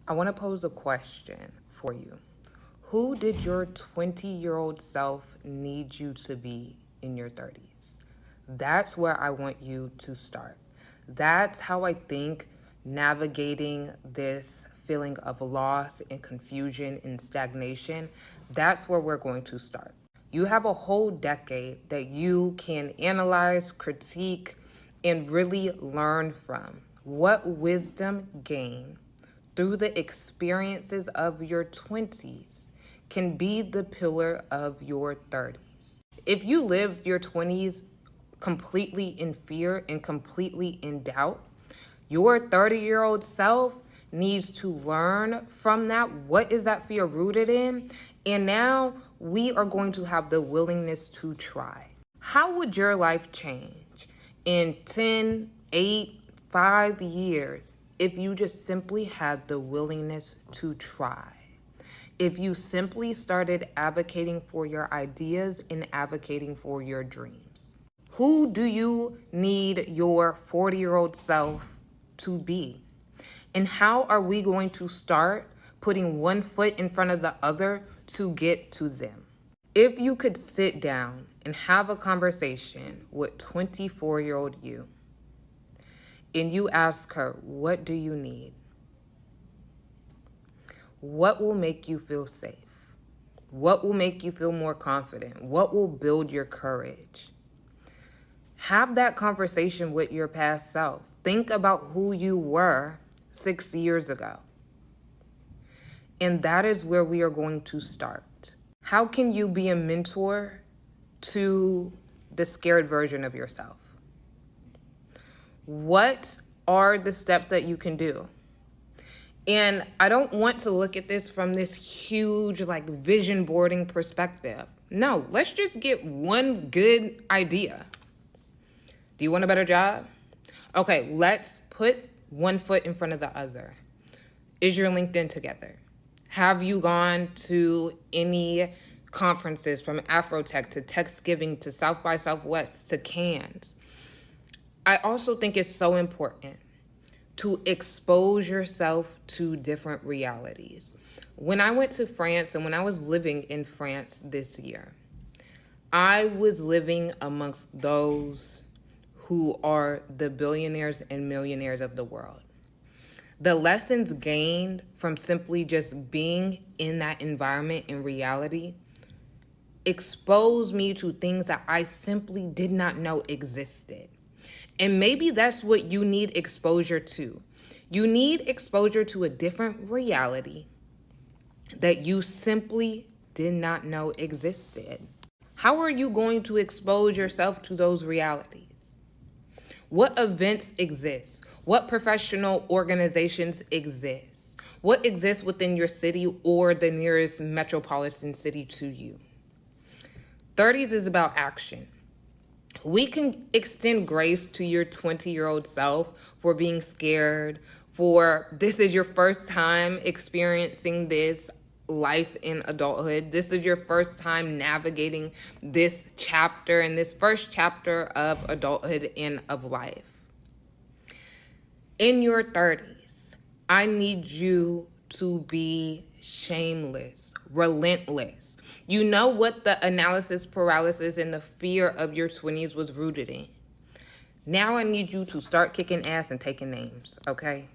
I want to pose a question for you. Who did your 20-year-old self need you to be in your 30s? That's where I want you to start. That's how I think navigating this feeling of loss and confusion and stagnation, that's where we're going to start. You have a whole decade that you can analyze, critique, and really learn from. What wisdom gained through the experiences of your 20s can be the pillar of your 30s. If you lived your 20s completely in fear and completely in doubt, your 30-year-old self needs to learn from that. What is that fear rooted in? And now we are going to have the willingness to try. How would your life change in 10, 8, 5 years if you just simply had the willingness to try? If you simply started advocating for your ideas and advocating for your dreams? Who do you need your 40-year-old self to be? And how are we going to start putting one foot in front of the other to get to them? If you could sit down and have a conversation with 24-year-old you, and you ask her, what do you need? What will make you feel safe? What will make you feel more confident? What will build your courage? Have that conversation with your past self. Think about who you were 6 years ago. And that is where we are going to start. How can you be a mentor to the scared version of yourself? What are the steps that you can do? And I don't want to look at this from this huge vision boarding perspective. No, let's just get one good idea. Do you want a better job? Okay, let's put one foot in front of the other. Is your LinkedIn together? Have you gone to any conferences, from Afrotech to Techsgiving to South by Southwest to Cannes? I also think it's so important to expose yourself to different realities. When I went to France and when I was living in France this year, I was living amongst those who are the billionaires and millionaires of the world. The lessons gained from simply just being in that environment in reality exposed me to things that I simply did not know existed. And maybe that's what you need exposure to. You need exposure to a different reality that you simply did not know existed. How are you going to expose yourself to those realities? What events exist? What professional organizations exist? What exists within your city or the nearest metropolitan city to you? 30s is about action. We can extend grace to your 20-year-old self for being scared, for this is your first time experiencing this life in adulthood. This is your first time navigating this chapter and this first chapter of adulthood and of life. In your 30s, I need you to be shameless, relentless. You know what the analysis paralysis and the fear of your 20s was rooted in. Now I need you to start kicking ass and taking names, okay?